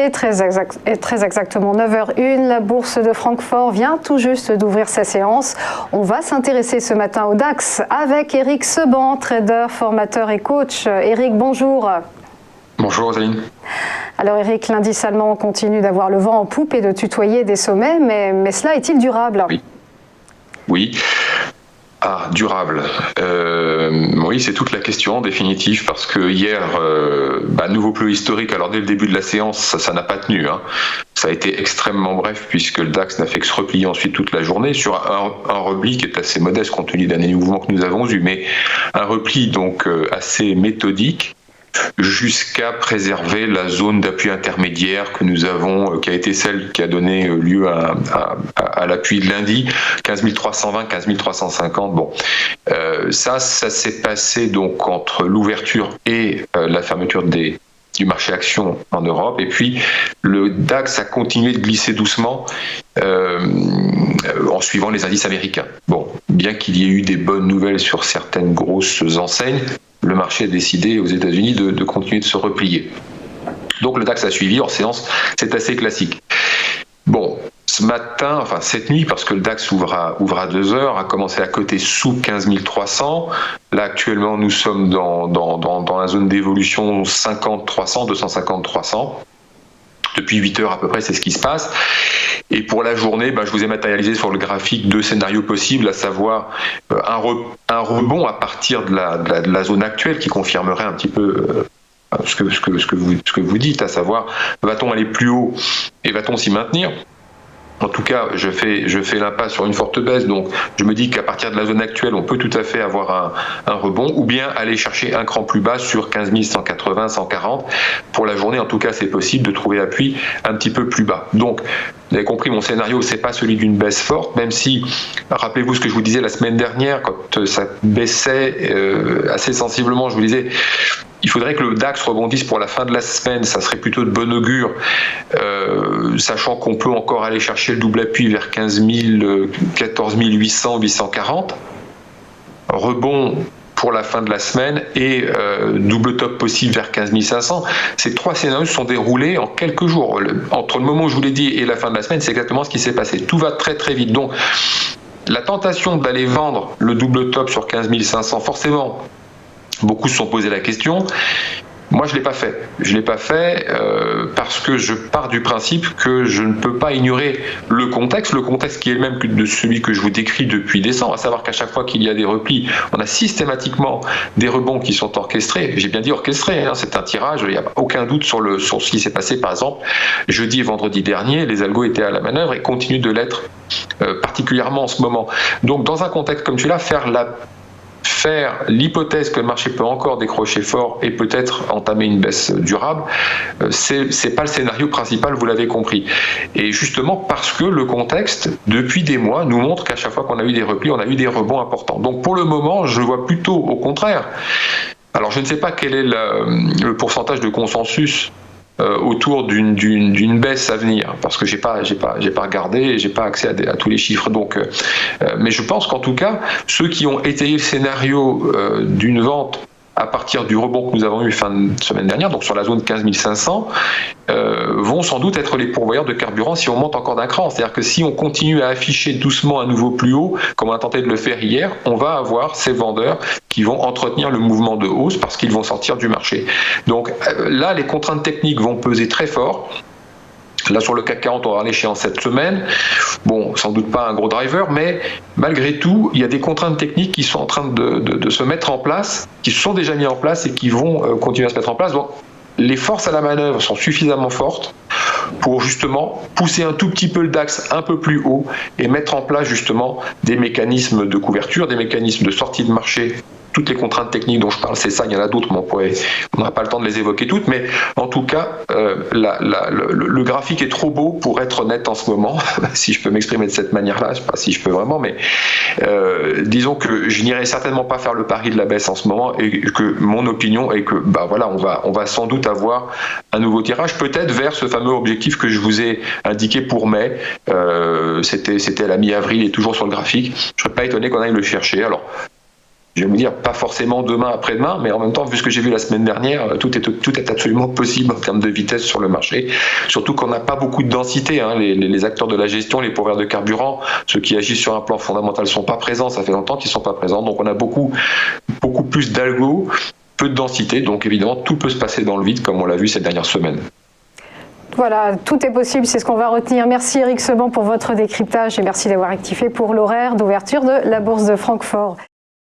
est très exactement 9h01. La bourse de Francfort vient tout juste d'ouvrir sa séance. On va s'intéresser ce matin au DAX avec Eric Seban, trader, formateur et coach. Eric, bonjour. Bonjour Rosaline. Alors Eric, l'indice allemand continue d'avoir le vent en poupe et de tutoyer des sommets, mais cela est-il durable ? Oui. Ah, durable. Oui, c'est toute la question en définitive, parce que hier, nouveau plus historique. Alors dès le début de la séance, ça n'a pas tenu. Ça a été extrêmement bref, puisque le DAX n'a fait que se replier ensuite toute la journée sur un repli qui est assez modeste compte tenu des mouvements que nous avons eus, mais un repli donc assez méthodique, jusqu'à préserver la zone d'appui intermédiaire que nous avons, qui a été celle qui a donné lieu à l'appui de lundi, 15 320, 15 350. Bon, ça s'est passé donc entre l'ouverture et la fermeture du marché action en Europe, et puis le DAX a continué de glisser doucement en suivant les indices américains. Bon, bien qu'il y ait eu des bonnes nouvelles sur certaines grosses enseignes, le marché a décidé aux États-Unis de continuer de se replier. Donc le DAX a suivi en séance, c'est assez classique. Bon, ce matin, enfin cette nuit, parce que le DAX ouvre à 2h, a commencé à coter sous 15 300. Là actuellement nous sommes dans la zone d'évolution 50-300, 250-300. Depuis 8 heures à peu près, c'est ce qui se passe. Et pour la journée, je vous ai matérialisé sur le graphique deux scénarios possibles, à savoir un rebond à partir de la zone actuelle qui confirmerait un petit peu ce que vous dites, à savoir va-t-on aller plus haut et va-t-on s'y maintenir ? En tout cas, je fais l'impasse sur une forte baisse, donc je me dis qu'à partir de la zone actuelle, on peut tout à fait avoir un rebond, ou bien aller chercher un cran plus bas sur 15 180, 140. Pour la journée, en tout cas, c'est possible de trouver appui un petit peu plus bas. Donc, vous avez compris, mon scénario, c'est pas celui d'une baisse forte, même si, rappelez-vous ce que je vous disais la semaine dernière, quand ça baissait assez sensiblement, je vous disais, il faudrait que le DAX rebondisse pour la fin de la semaine, ça serait plutôt de bon augure, sachant qu'on peut encore aller chercher le double appui vers 15 000, 14 800, 840. Rebond pour la fin de la semaine et double top possible vers 15 500. Ces trois scénarios se sont déroulés en quelques jours. Entre le moment où je vous l'ai dit et la fin de la semaine, c'est exactement ce qui s'est passé. Tout va très très vite. Donc, la tentation d'aller vendre le double top sur 15 500, forcément, beaucoup se sont posé la question. Moi, je ne l'ai pas fait. Je ne l'ai pas fait parce que je pars du principe que je ne peux pas ignorer le contexte qui est le même que de celui que je vous décris depuis décembre, à savoir qu'à chaque fois qu'il y a des replis, on a systématiquement des rebonds qui sont orchestrés. J'ai bien dit orchestrés, c'est un tirage, il n'y a aucun doute sur ce qui s'est passé, par exemple, jeudi et vendredi dernier, les algos étaient à la manœuvre et continuent de l'être particulièrement en ce moment. Donc, dans un contexte comme celui-là, faire l'hypothèse que le marché peut encore décrocher fort et peut-être entamer une baisse durable, c'est pas le scénario principal, vous l'avez compris. Et justement parce que le contexte, depuis des mois, nous montre qu'à chaque fois qu'on a eu des replis, on a eu des rebonds importants. Donc pour le moment, je vois plutôt au contraire. Alors je ne sais pas quel est le pourcentage de consensus autour d'une baisse à venir, parce que j'ai pas regardé, j'ai pas accès à tous les chiffres. Donc, mais je pense qu'en tout cas, ceux qui ont étayé le scénario d'une vente à partir du rebond que nous avons eu fin de semaine dernière, donc sur la zone 15 500, vont sans doute être les pourvoyeurs de carburant si on monte encore d'un cran. C'est-à-dire que si on continue à afficher doucement un nouveau plus haut, comme on a tenté de le faire hier, on va avoir ces vendeurs qui vont entretenir le mouvement de hausse parce qu'ils vont sortir du marché. Donc là, les contraintes techniques vont peser très fort. Là, sur le CAC 40, on va l'échéance cette semaine. Bon, sans doute pas un gros driver, mais malgré tout, il y a des contraintes techniques qui sont en train de se mettre en place, qui se sont déjà mis en place et qui vont continuer à se mettre en place. Donc, les forces à la manœuvre sont suffisamment fortes pour justement pousser un tout petit peu le DAX un peu plus haut et mettre en place justement des mécanismes de couverture, des mécanismes de sortie de marché. Toutes les contraintes techniques dont je parle, c'est ça, il y en a d'autres, mais on n'aura pas le temps de les évoquer toutes, mais en tout cas, le graphique est trop beau pour être honnête en ce moment, si je peux m'exprimer de cette manière-là, je ne sais pas si je peux vraiment, mais disons que je n'irai certainement pas faire le pari de la baisse en ce moment, et que mon opinion est que on va sans doute avoir un nouveau tirage, peut-être vers ce fameux objectif que je vous ai indiqué pour mai, c'était à la mi-avril et toujours sur le graphique. Je ne serais pas étonné qu'on aille le chercher. Alors, je vais vous dire, pas forcément demain, après-demain, mais en même temps, vu ce que j'ai vu la semaine dernière, tout est absolument possible en termes de vitesse sur le marché. Surtout qu'on n'a pas beaucoup de densité. Hein. Les acteurs de la gestion, les pourvoyeurs de carburant, ceux qui agissent sur un plan fondamental ne sont pas présents. Ça fait longtemps qu'ils ne sont pas présents. Donc on a beaucoup plus d'algo, peu de densité. Donc évidemment, tout peut se passer dans le vide, comme on l'a vu ces dernières semaines. Voilà, tout est possible, c'est ce qu'on va retenir. Merci Éric Seban pour votre décryptage et merci d'avoir rectifié pour l'horaire d'ouverture de la Bourse de Francfort.